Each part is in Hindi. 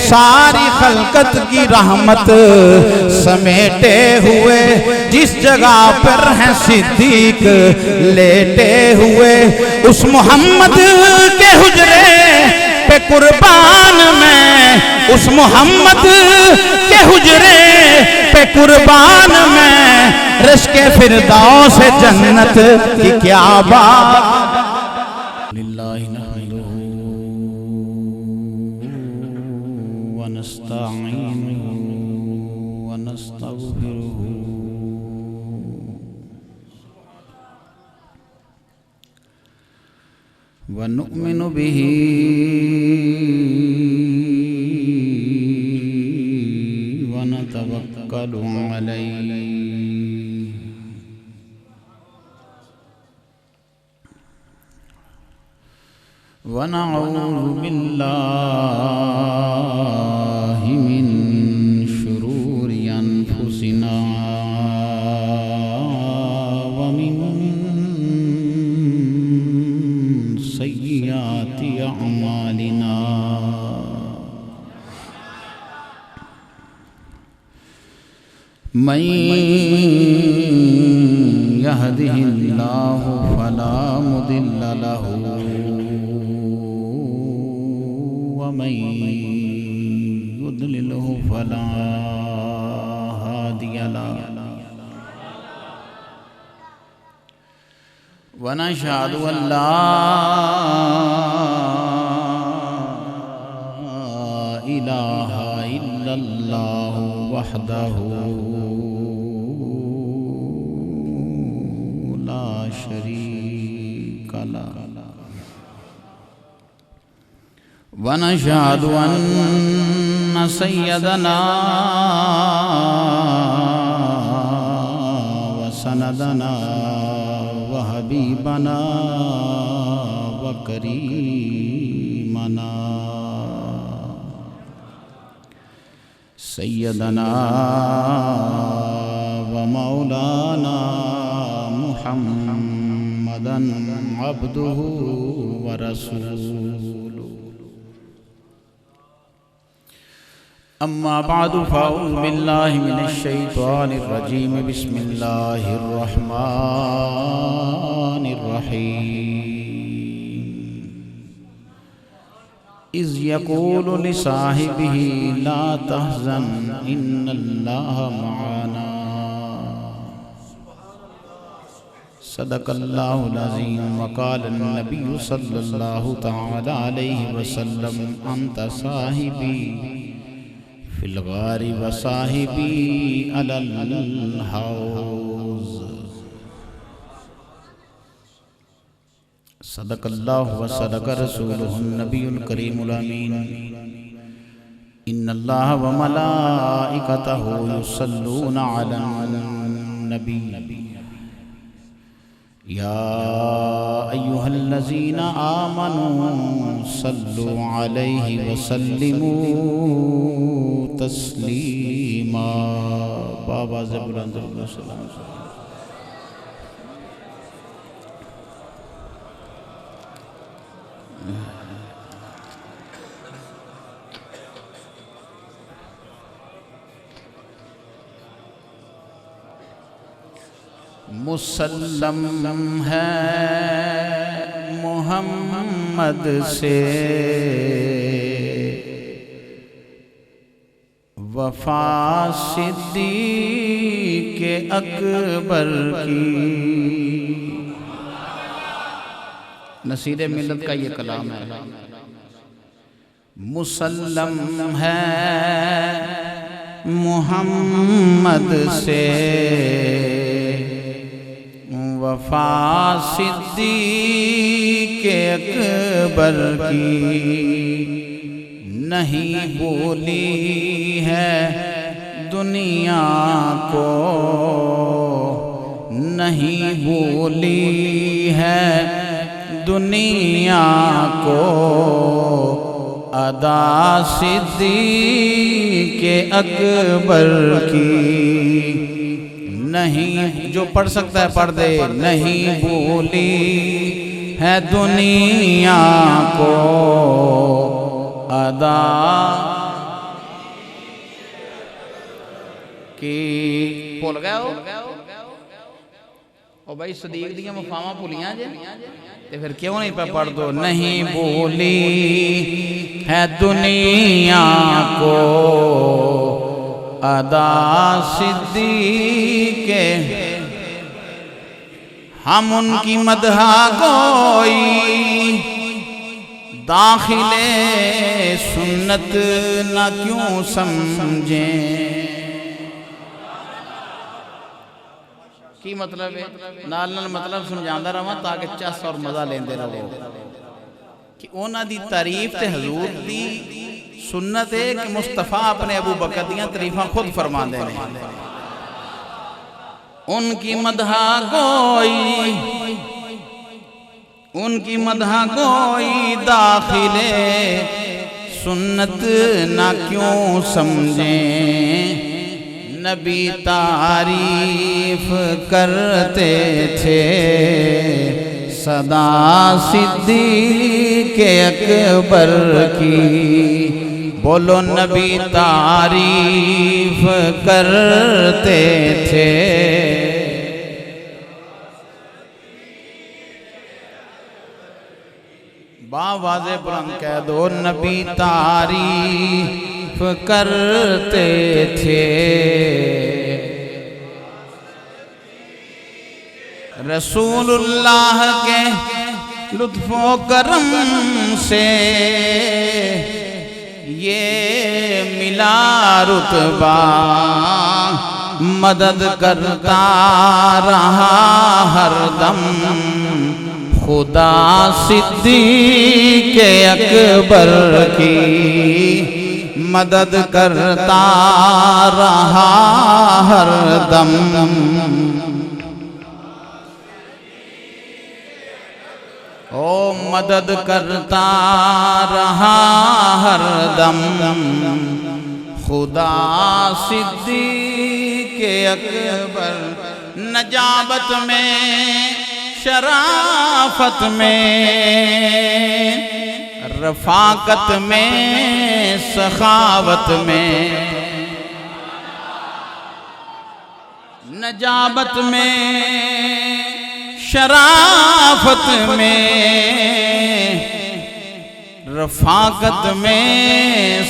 सारी खलकत की रहमत समेटे हुए, जिस जगह पर है सिद्दीक लेटे हुए, उस मोहम्मद के हुजरे पे कुर्बान मैं, उस मोहम्मद के हुजरे पे कुर्बान मैं, रिश्के फिरदौस जन्नत की क्या बात। लिल्लाहि नहमदुहु व नस्तईनुहु व नस्तगफिरुहु व नु'मिनु बिही व नतवक्कलु अलैहि व नऊज़ु बिल्लाहि मिन शुरूरि अनफुसिना व मिन सय्यिआति अअमालिना। मन यहदिहिल्लाहु फला मुदिल्ल लहु व मन युद्लिलहु फला हादिय लहु। व नशहदु अल्ला इलाहा इल्लल्लाहु वहदहु ला शरीक लहु। व नशहदु अन्न सय्यदना व सनदना व हबीबना व करीमना सय्यदना व मौलाना मुहम्मदन अब्दुहु व रसूलुहु। अम्मा बादु फ़अऊज़ु बिल्लाहि मिनश शैतानिर रजीम। बिस्मिल्लाहिर रहमानिर रहीम। इज़ यक़ूलु लिसाहिबिही ला तहज़न इन्नल्लाहा मअना। सदक़ल्लाहुल अज़ीम। व क़ालन नबिय्यु सल्लल्लाहु तआला अलैहि वसल्लम अंत साहिबी फिल गारि व साहिबी अलल हौज़। सदक़ल्लाहु व सदक़ रसूलुहुन नबियुल करीमुल अमीन। इन्नल्लाह व मलाइकतहु युसल्लूना अलन नबी। या अय्युहल्लज़ीना आमनू सल्लु अलैहि व सल्लिमू तस्लीमा। बाबा ज़बुलंद सलाम। मुसल्लम है मोहम्मद से वफा सिद्दीक़ अकबर की। नसीर मिल्लत का ये कलाम है। मुसल्लम है मोहम्मद से वफा सिद्दीक़ अकबर की। नहीं बोली है दुनिया को, नहीं बोली है दुनिया को अदा सिद्दीक़ अकबर की। नहीं, जो पढ़ सकता है पढ़ दे। नहीं बोली है दुनिया को अदा कि भुल गए हो ओ भाई सदीक दियां वफावां भुलियां जे ते फिर क्यों नहीं पे पढ़ दो। नहीं भूली है दुनिया को अदा सिद्दीक़, हम उनकी मदहा गोई दाखिले सुन्नत न क्यों समझें। की मतलब है नाल नाल मतलब समझांदा रहा ताकि चस और मजा लेंदे रहो कि उन्हां दी तारीफ ते हजूर दी सुन्नत है कि मुस्तफा अपने अबू बकर दियां तारीफां खुद फरमांदे ने। उनकी मदहा गोई, उनकी मदहा गोई दाखिले सुन्नत ना क्यों समझें। नबी तारीफ करते थे सदा सिद्दीक़ अकबर की, बोलो नबी तारीफ करते थे। बावाज़े बुलंद कह दो नबी तारीफ करते थे। रसूलुल्लाह के लुत्फ़ो करम से ये मिला रुतबा, मदद करता रहा हरदम खुदा सिद्दीक़ अकबर की, मदद करता रहा हरदम। ओ मदद करता रहा हरदम खुदा सिद्दीक़ अकबर। नजाबत में शराफत में रफ़ाकत में सखावत में, नजाबत में शराफत में रफ़ाकत में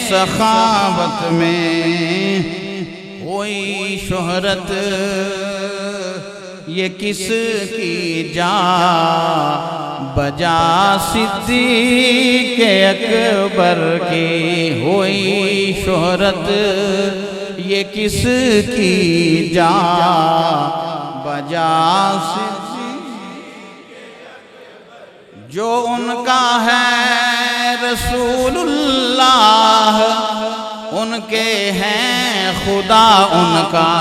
सखावत में कोई शोहरत ये किसकी जा बजा सिद्दीक़ अकबर की, हुई शोहरत ये किसकी जा बजा जो उनका है रसूलुल्लाह, उनके हैं खुदा उनका।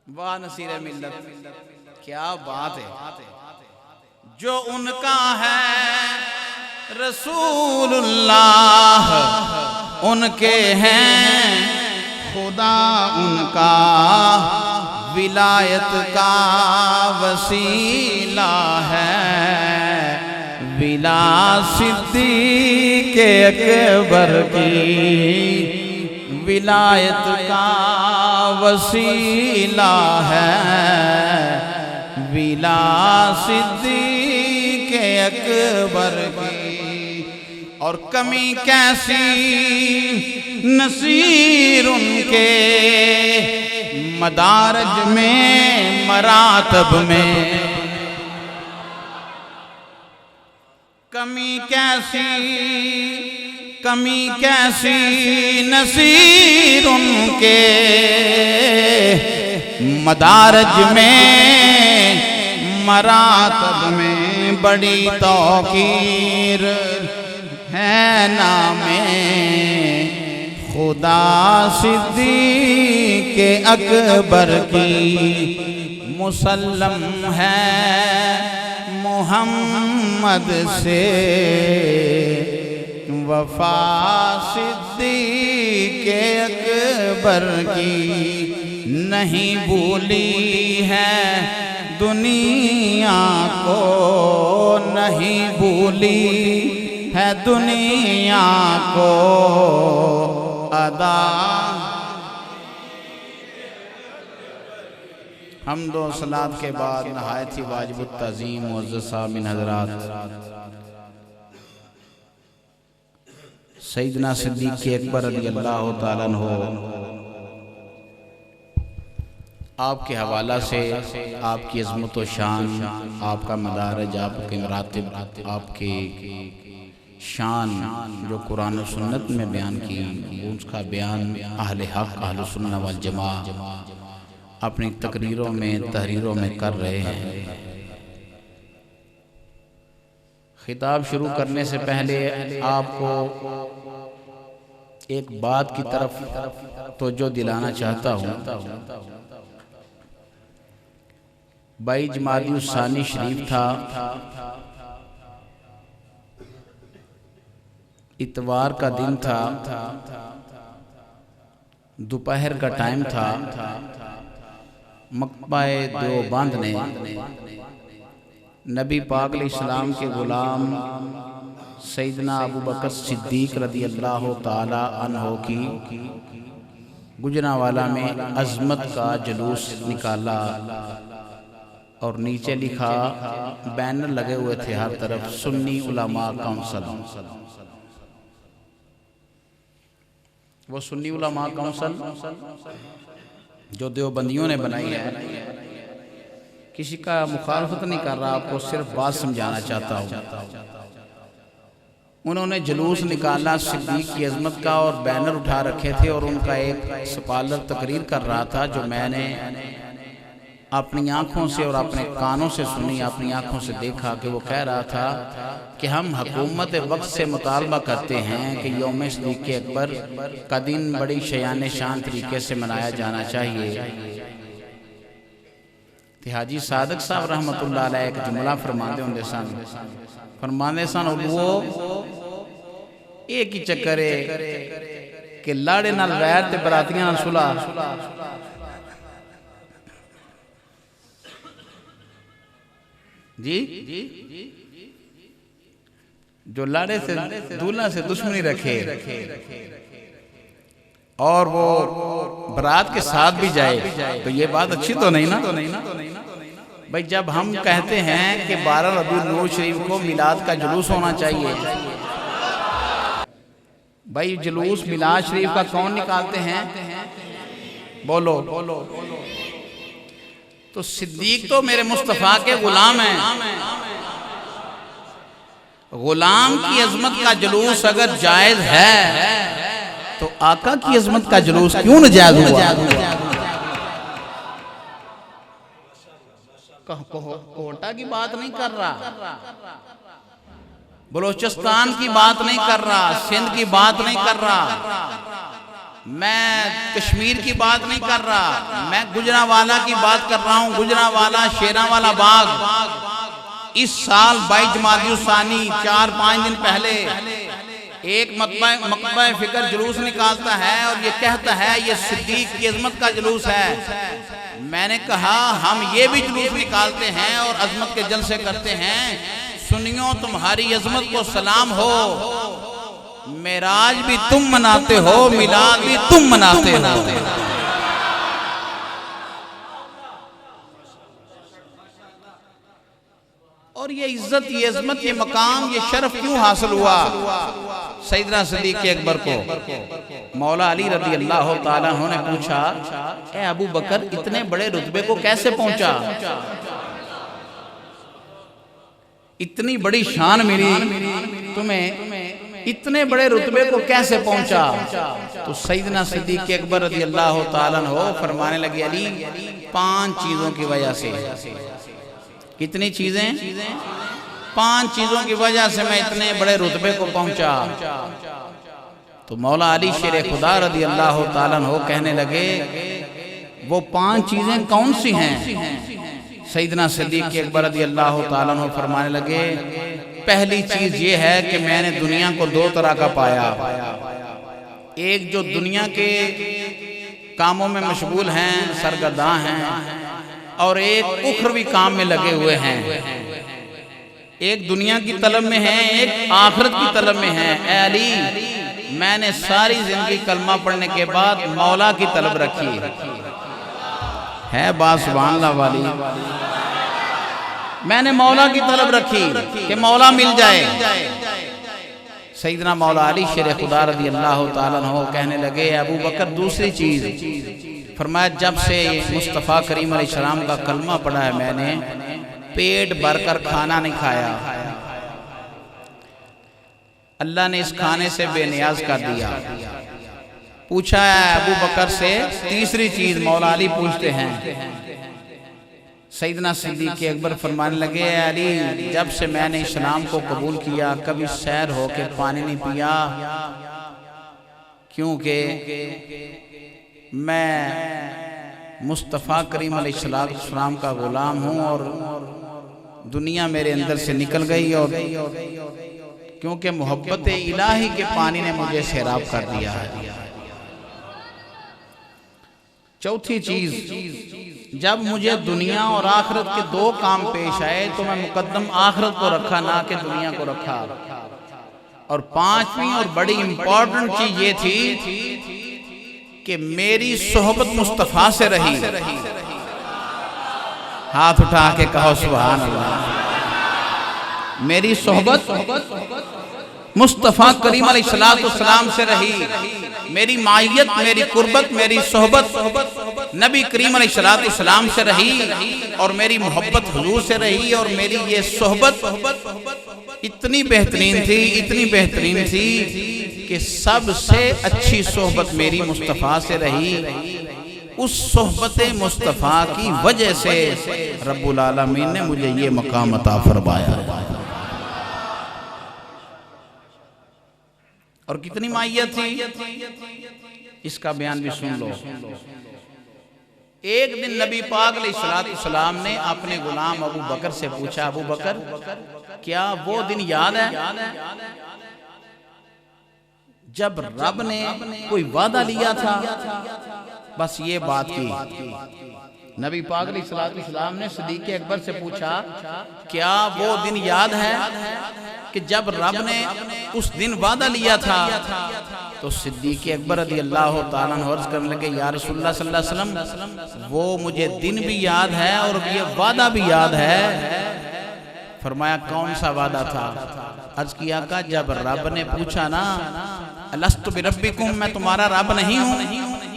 वाह नसीर मिल्लत, क्या बात है। जो उनका है रसूलुल्लाह, उनके हैं खुदा उनका। विलायत का वसीला है विला सिद्दीक़ अकबर की, विलायत का वसीला है विला सिद्दीक़ अकबर की। और कमी कैसी नसीर उनके मदारज में मरातब में, कमी कैसी नसीर उनके मदारज में मरातब में। बड़ी तौकीर है नामे खुदा सिद्दीक़ अकबर की। मुसल्लम है मोहम्मद से वफा सिद्दीक़ अकबर की। नहीं भूली है दुनिया को, नहीं भूली है दुनिया को अदा। हम्दो सलात के बाद नहायत ही वाजिबुत तज़ीम मुअज़्ज़ज़ सामिन हज़रात, सैयदना सिद्दीक़ अकबर रज़ियल्लाहु ताला अन्हु आपके हवाला से आपकी अज़मत व शान, आपका मदारज, आपके मरातिब, आपके शान जो कुरान और सुन्नत में बयान की, उसका बयान अहले हक़ अहले सुन्नत वल जमा अपनी तकरीरों में तहरीरों में कर रहे हैं। खिताब शुरू करने से पहले आपको एक बात की तरफ तवज्जो दिलाना चाहता हूँ। 22 जमादी सानी शरीफ था, इतवार का दिन था, दोपहर का टाइम था। मकबाए देवबंद ने नबी पाक अलैहिस्सलाम के गुलाम सैयदना अबू बकर सिद्दीक़ रज़ियल्लाहु ताला अन्हु की गुजरांवाला में अज़मत का जुलूस निकाला और नीचे लिखा, बैनर लगे हुए थे हर तरफ, सुन्नी उलमा काउंसिल। वो सुन्नी उलमा काउंसिल जो देवबंदियों ने बनाई है, किसी का मुखालफत नहीं कर रहा, आपको सिर्फ बात समझाना चाहता हूँ। उन्होंने जुलूस निकाला सिद्दीक़ की अज़मत का और बैनर उठा रखे थे और उनका एक स्पॉलर तकरीर कर रहा था जो मैंने अपनी आँखों से और अपने कानों से सुनी, अपनी आँखों से देखा कि वो कह रहा था कि हम हुकूमत वक्त से मुतालबा करते हैं कि यौम सिद्दीक़ अकबर का दिन बड़ी शयान शान तरीके से मनाया जाना चाहिए। हाजी सादक साहब रहमतुल्लाह अलैह एक जुमला फरमाते होंगे सन, फरमाते सन वो एक ही चक्कर है कि लाड़े नाल वैर ते बरातियां नाल सुलह। जी जो लाड़े से दूल्हा से दुश्मनी रखे और वो बरात के साथ भी जाए तो ये बात अच्छी तो नहीं ना। भाई जब हम कहते हैं कि 12 रबीउल अव्वल शरीफ को मिलाद का जुलूस होना चाहिए, भाई जुलूस मिलाद शरीफ का कौन निकालते हैं? बोलो। तो सिद्दीक तो मेरे मुस्तफ़ा के गुलाम हैं। गुलाम की अजमत का जुलूस अगर जायज है तो आका की अजमत का जुलूस क्यों नाजायज हुआ? कोटा की बात नहीं कर रहा, बलोचिस्तान की बात नहीं कर रहा, सिंध की बात नहीं कर रहा, मैं कश्मीर की बात नहीं कर रहा, मैं गुजरांवाला की बात कर रहा हूँ। गुजरांवाला शेरांवाला बाग इस साल 22 जमादी सानी 4-5 दिन पहले एक मकबा फिक्र जुलूस निकालता है और ये कहता है ये सिद्दीक की अजमत का जुलूस है। मैंने कहा हम ये भी जुलूस निकालते हैं और अजमत के जलसे करते हैं। सुनियो तुम्हारी अजमत को सलाम हो, मेराज भी तुम मनाते हो, मिलाद भी तुम मनाते हो। और ये इज्जत, ये अजमत, ये मकाम, ये शर्फ क्यों हासिल हुआ सैयदना सिद्दीक़ अकबर को? मौला अली रज़ी अल्लाह ताला अन्हु ने पूछा, ए अबू बकर इतने बड़े रुतबे को कैसे पहुंचा? इतनी बड़ी शान मिली तुम्हें, इतने बड़े रुतबे को कैसे पहुंचा? तो सैयदना सिद्दीक़ अकबर रज़ी अल्लाह ताला अन्हु फरमाने लगे, अली 5 चीजों की वजह से। कितनी चीजें? 5 चीजों की वजह से मैं इतने बड़े रुतबे को पहुंचा। तो मौला अली शेर खुदा रज़ी अल्लाह ताला अन्हु कहने लगे, वो 5 चीजें कौन सी हैं? सैयदना सिद्दीक़ अकबर रज़ी अल्लाह ताला अन्हु फरमाने लगे, पहली चीज ये है कि मैंने दुनिया को 2 तरह का पाया। एक जो दुनिया के कामों में मशगूल हैं, सरगर्दा हैं, और एक उखरवी काम में लगे हुए हैं। एक दुनिया की तलब में है, एक आखिरत की तलब में है। ऐ अली, मैंने सारी जिंदगी कलमा पढ़ने के बाद मौला की तलब रखी है बात सुभान अल्लाह वाली। मैंने मौला की तलब रखी कि मौला मिल जाए। सैयदना मौला अली शेर खुदा रज़ी अल्लाह ताला अन्हु कहने लगे, अबू बकर दूसरी चीज फरमाया, जब से मुस्तफ़ा करीम अलैहिस्सलाम का कलमा पढ़ा है मैंने पेट भरकर खाना नहीं खाया। अल्लाह ने इस खाने से बेनियाज कर दिया। पूछा है अबू बकर से तीसरी चीज, मौला अली पूछते हैं। सैयदना सिद्दीक़ अकबर फरमाने लगे, अली जब से मैंने इस्लाम को कबूल किया कभी सैर होके पानी नहीं पिया, क्योंकि मैं मुस्तफ़ा करीम अलैहिस्सलाम का गुलाम हूँ और दुनिया मेरे अंदर से निकल गई, और क्योंकि मोहब्बत इलाही के पानी ने मुझे सैराब कर दिया है। चौथी चीज, जब मुझे दुनिया और आखिरत के दो काम पेश आए तो मैं मुकद्दम आखिरत को रखा, ना कि दुनिया को रखा। और पांचवी और बड़ी इंपॉर्टेंट चीज ये थी कि मेरी सोहबत मुस्तफा से रही। हाथ उठा के कहो सुभान अल्लाह। मेरी सोहबत मुस्तफ़ा करीम अलैहिस्सलाम से रही। मेरी मायत, मेरी कुर्बत, मेरी सोहबत नबी करीम अलैहिस्सलाम से रही, और मेरी मोहब्बत हुजूर से रही। और मेरी ये सोहबत इतनी बेहतरीन थी, इतनी बेहतरीन थी कि सबसे अच्छी सोहबत मेरी मुस्तफ़ा से रही। उस सोहबत मुस्तफ़ा की वजह से रब्बुल आलमीन ने मुझे ये मकाम अता फरमाया। और कितनी मायत थी इसका बयान भी सुन लो। एक दिन नबी पाक अलैहिस्सलाम ने अपने गुलाम अबू बकर से पूछा, अबू बकर क्या वो दिन याद है जब रब ने कोई वादा लिया था? बस ये बात की। नबी पाक अलैहिस्सलाम ने सिद्दीक़ अकबर से पूछा, क्या वो दिन याद है कि जब रब ने उस दिन वादा लिया था? तो सिद्दीक़ अकबर रज़ी अल्लाह ताला अन्हु अर्ज़ करने लगे, या रसूलुल्लाह सल्लल्लाहु अलैहि वसल्लम वो मुझे दिन भी याद है और ये वादा भी याद है। फरमाया कौन सा वादा था? अर्ज़ किया का जब रब ने पूछा ना, अलस्तु बिरब्बिकुम, मैं तुम्हारा रब नहीं हूँ?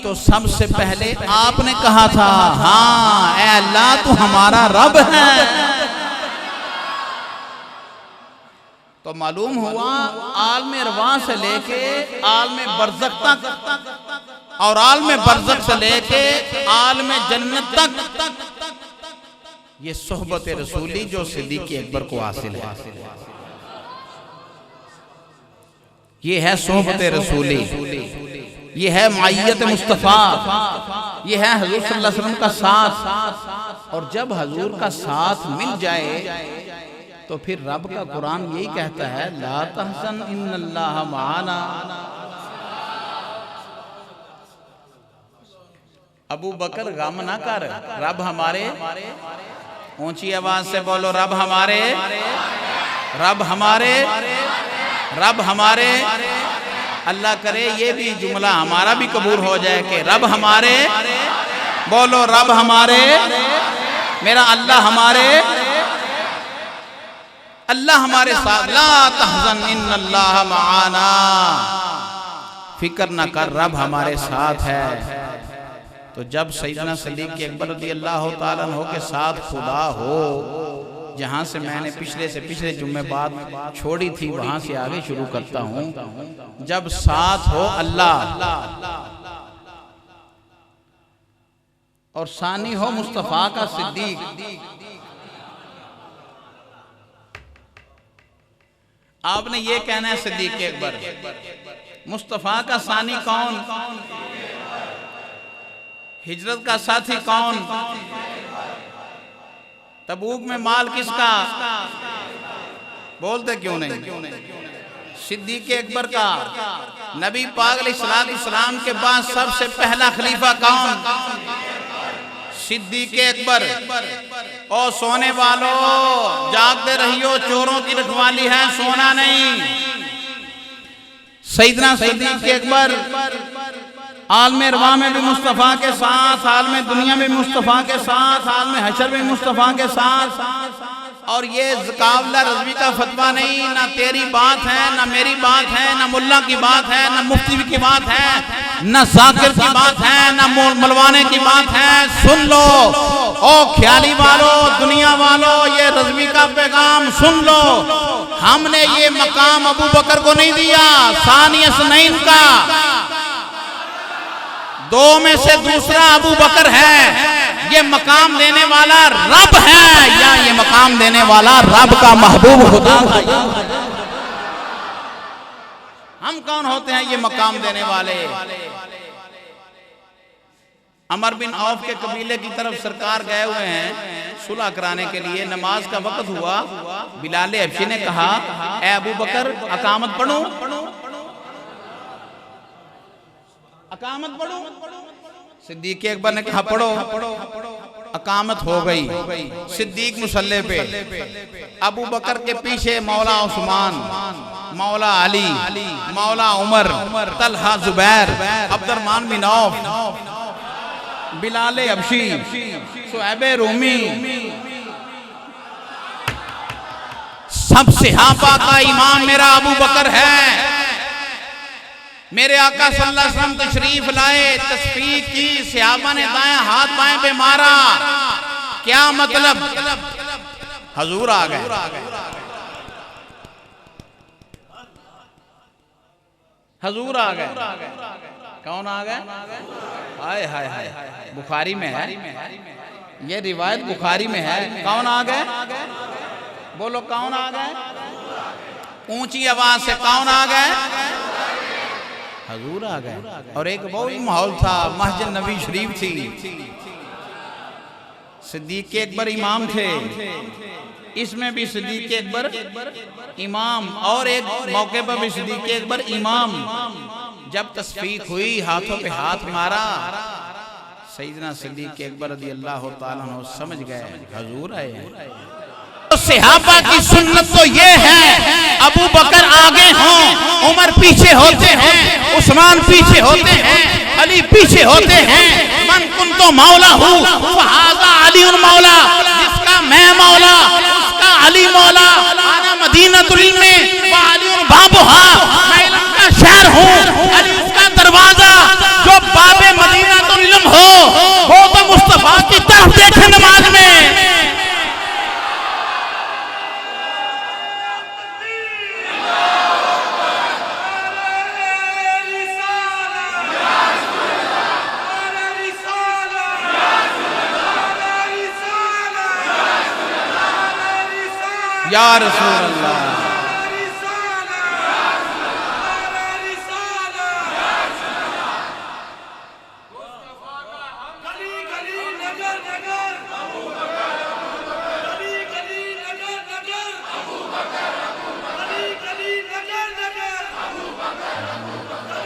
तो सबसे पहले आपने कहा था, हाँ ऐ अल्लाह तू हमारा रब है। तो मालूम हुआ आलमे अरवाह से लेके आलमे बरज़ख तक और आलमे बरज़ख से लेके आलमे जन्नत तक ये सोहबत रसूली जो सिद्दीक़ अकबर को हासिल है, ये है सोहबत रसूली, ये है मायत मुस्तफ़ा, ये है हजूर सल्लल्लाहु अलैहि वसल्लम का साथ। और जब हजूर का साथ मिल जाए तो फिर रब का कुरान यही कहता है, ला तहज़न इन्नल्लाह माना। अबू बकर गम ना कर, रब हमारे, ऊंची आवाज से बोलो, रब हमारे, रब हमारे, रब हमारे। अल्लाह करे ये भी जुमला हमारा भी कबूल हो जाए कि रब हमारे, बोलो रब हमारे, मेरा अल्लाह हमारे, अल्लाह हमारे साथ। ला तहज़न इन्नल्लाह माना, फिक्र न कर रब हमारे साथ है। तो जब सैयदना सिद्दीक़ अकबर रज़ी अल्लाह ताला अन्हु के साथ खुदा हो, जहाँ से मैंने पिछले जुम्मे बात छोड़ी थी वहाँ से आगे शुरू करता हूँ। जब साथ हो अल्लाह और सानी हो मुस्तफ़ा का सिद्दीक, आपने ये कहना है सिद्दीक़ अकबर, मुस्तफ़ा का सानी कौन? हिजरत का साथी कौन? तबूक में माल किसका? बोलते क्यों नहीं? सिद्दीक़ अकबर का। नबी पाक अलैहिस्सलाम के बाद सबसे पहला खलीफा कौन? सिद्दीक़ अकबर, और सोने वालों जागते रहियो, चोरों की रखवाली है, सोना नहीं। सैयदना सिद्दीक़ अकबर आलम अरवाह में भी मुस्तफ़ा के साथ, आलम दुनिया में मुस्तफ़ा के साथ, आलम हशर में मुस्तफ़ा के साथ। और ये ज़कावला रज़वी का फतवा नहीं, ना तेरी बात है, ना मेरी बात है, ना मुल्ला की बात है, ना मुफ्ती की बात है, ना ज़ाकिर की बात है, ना मलवाने की बात है। सुन लो ओ ख्याली वालों, दुनिया वालों, ये रज़वी का पैगाम सुन लो। हमने ये मकाम अबू बकर को नहीं दिया, सानी असनैन का, दो में से दूसरा अबू बकर है। ये मकाम देने वाला रब है, या ये मकाम देने वाला रब का महबूब खुदा था। हम कौन होते हैं ये मकाम देने वाले? अमर बिन औफ के कबीले की तरफ सरकार गए हुए हैं सुलह कराने के लिए। नमाज का वक्त हुआ, बिलाल हबशी ने कहा, ए अबू बकर अकामत पढ़ूं? अकामत पढ़ो? सिद्दीक़ अकबर ने कहा पढ़ो। अकामत हो गई। सिद्दीक मुसल्ले पे, अबू बकर के पीछे मौला उस्मान, मौला अली, मौला उमर, तलहा जुबैर, अब्दुर्रहमान बिन औफ, बिलाल हबशी, सुहैब रूमी, सब सहाबा का इमाम मेरा अबू बकर है। मेरे आका सल्लल्लाहु अलैहि वसल्लम तशरीफ लाए, तस्बीह की, सहाबा ने दाएं हाथ बाएं पे मारा। क्या मतलब? हजूर आ गए। हजूर आ गए। कौन आ गए? हाय हाय हाय, बुखारी में है ये रिवायत, बुखारी में है। कौन आ गए? बोलो कौन आ गए? ऊंची आवाज से कौन आ गए? हजूर आ गए। और एक बहुत माहौल था, मस्जिद नबी शरीफ थी, सिद्दीक़ अकबर इमाम थे, इसमें भी सिद्दीक़ अकबर इमाम, और एक मौके पर भी सिद्दीक़ अकबर इमाम। जब तस्बीह हुई, हाथों पे हाथ मारा, सैयदना सिद्दीक़ अकबर रज़ी अल्लाह ताला अन्हु समझ गए हजूर आए हैं। सहाबा की सुन्नत तो ये है, अबू बकर आगे हों, उमर पीछे होते हैं, उस्मान पीछे होते हैं, अली पीछे होते हैं। मन कुन तो मौला हूँ, फहाज़ा अली उन मौला, जिसका मैं मौला उसका अली मौला। आना मदीनतुल इल्म व अली उन बाबुहा, मैं इल्म का शहर हूँ, अली उसका दरवाजा। जो बाबे मदीनतुल इल्म हो वो तो मुस्तफा की तरफ देखे नमाज में। या रसूल अल्लाह,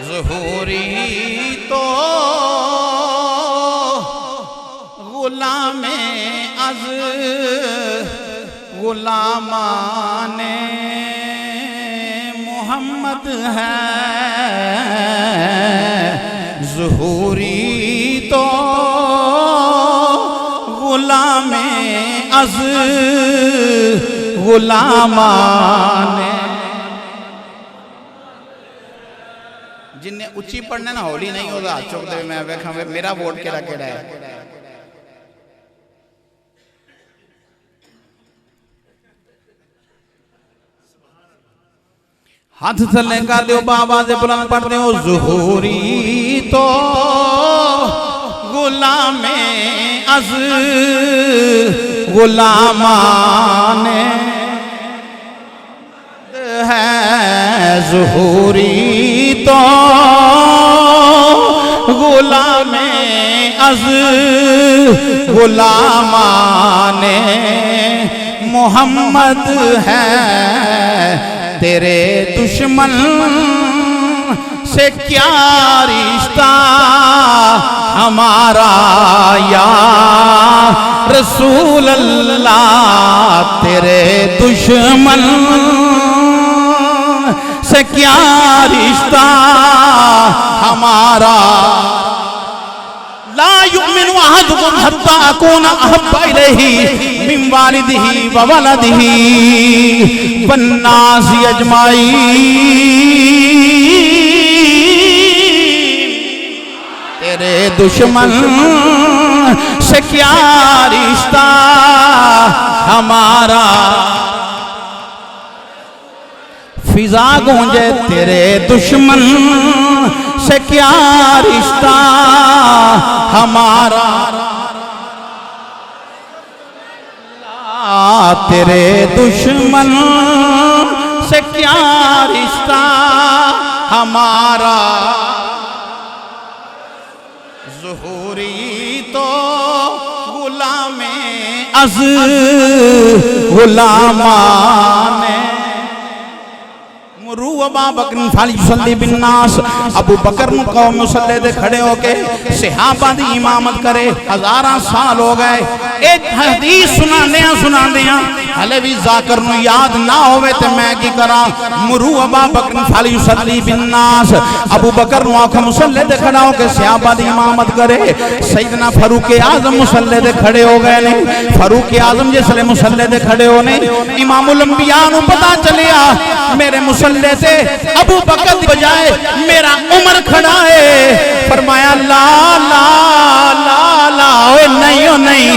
ज़ुहूरी तो गुलामे अज़ गुलामाने मोहम्मद है। ज़ुहूरी तो गुलामे अज़ गुलामाने। जिन्हें उच्ची पढ़ने ना होली नहीं होगा, चुक दे। मैं वेखा मेरा वोट केड़ा केड़ा है। हाथ थले का दो बाबा से बुलंद पढ़ते हो। ज़ुहूरी तो गुलामे अज़ गुलामाने है। ज़ुहूरी तो गुलामे अज़ गुलामाने मोहम्मद है। तेरे दुश्मन से क्या रिश्ता हमारा या रसूल अल्लाह, तेरे दुश्मन से क्या रिश्ता हमारा। ला युमिनु अहदुकुम हत्ता अकूना अहब्बा इलैहि मिन वालिदिही व वलदिही वन्नासि अजमाईन। तेरे दुश्मन से क्या रिश्ता हमारा। फिजा गूंजे तेरे दुश्मन से क्या रिश्ता हमारा। तेरे दुश्मन से क्या रिश्ता हमारा। ज़ुहूरी तो गुलामे अज़ गुलामाने मुरू अबा बकर फलयुसल्ली बिन्नास। अबू बकर नु कौम मुसल्ले दे खड़े होके सहाबा दी इमामत करे। हज़ारां साल हो गए एक हदीस सुनांदियां हले भी जाकर नु याद ना होवे ते मैं की करा। मुरू अबा बकर फलयुसल्ली बिन्नास। अबू बकर नु आंख मुसल्ले दे खड़ा होके सहाबा दी इमामत करे। सैयदना फारूक आजम मुसल्ले दे खड़े हो गए ने। फारूक आजम जिसले मुसल्ले दे खड़े होने इमामुल अंबिया नु पता चलिया मेरे मुसल्ले से अबू बकर की बजाय मेरा उमर खड़ा है। फरमाया ला ला ला ला ओए नहीं ओ नहीं,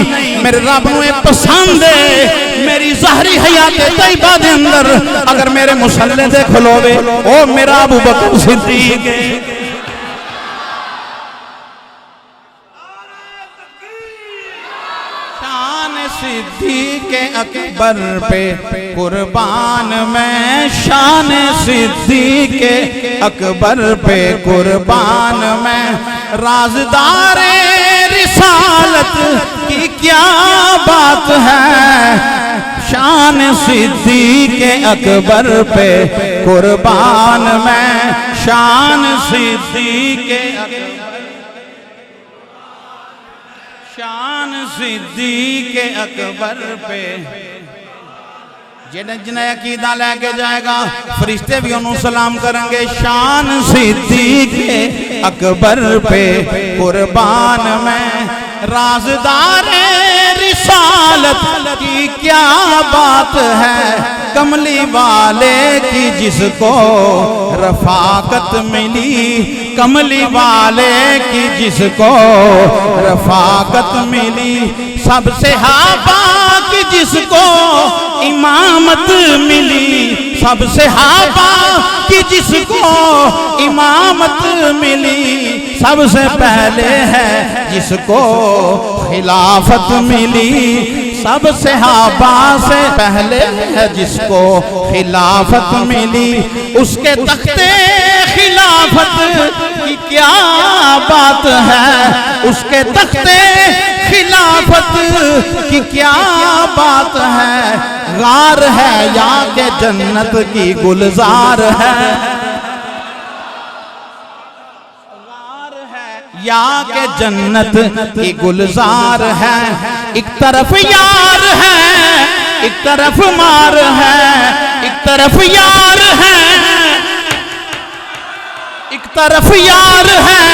मेरे रब नूं पसंद है मेरी ज़ाहरी हयात तैयबा दे अंदर अगर मेरे मुसल्ले से खलोवे ओ मेरा अबू बकर सिद्दीक है। सिद्दीक़ अकबर पे कुर्बान मैं, शान सिद्दीक़ अकबर पे कुर्बान मैं। राज़दार रिसालत की क्या बात है, शान सिद्दीक़ अकबर पे कुर्बान मैं। शान सिद्दीक़ शान सिद्दीक़ अकबर पे जिन्हें जिन्हें अकीदा लेके जाएगा फरिश्ते भी उन्होंने सलाम करेंगे। शान सिद्दीक़ अकबर पे कुर्बान में, राज़दार रिसालत की क्या बात है, कमली वाले की जिसको रफाकत मिली, कमली वाले की जिसको रफाकत मिली। सबसे हाबा की जिसको इमामत मिली, सबसे हाबा की जिसको इमामत मिली। सबसे पहले है जिसको खिलाफत मिली, सबसे हाबा से पहले है जिसको खिलाफत मिली। उसके तख्ते खिलाफत की क्या बात है, उसके तख्ते खिलाफत की क्या बात है। गार है या के जन्नत की गुलजार है, या के जन्नत की गुलजार है। एक तरफ यार है एक तरफ मार है, एक तरफ यार है एक तरफ यार है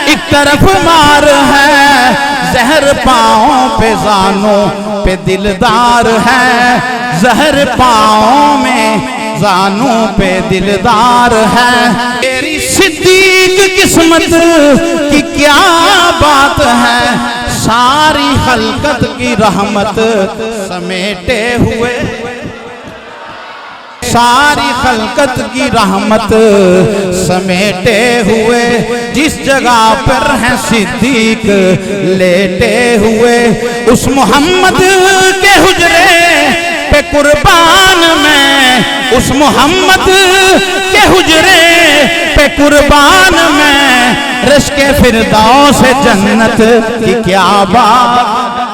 एक तरफ मार है। जहर पाँव पे जानों पे दिलदार है, जहर पाँव में जानों पे दिलदार है। तेरी सिद्दीक किस्मत की क्या बात है, सारी खलकत की रहमत समेटे हुए, सारी खलकत की रहमत समेटे हुए। जिस जगह पर है सिद्दीक लेटे हुए, उस मोहम्मद के हुजरे पे कुर्बान में, उस मोहम्मद के हुजरे पे कुर्बान में। रिश्के फिरदौस जन्नत की क्या बात।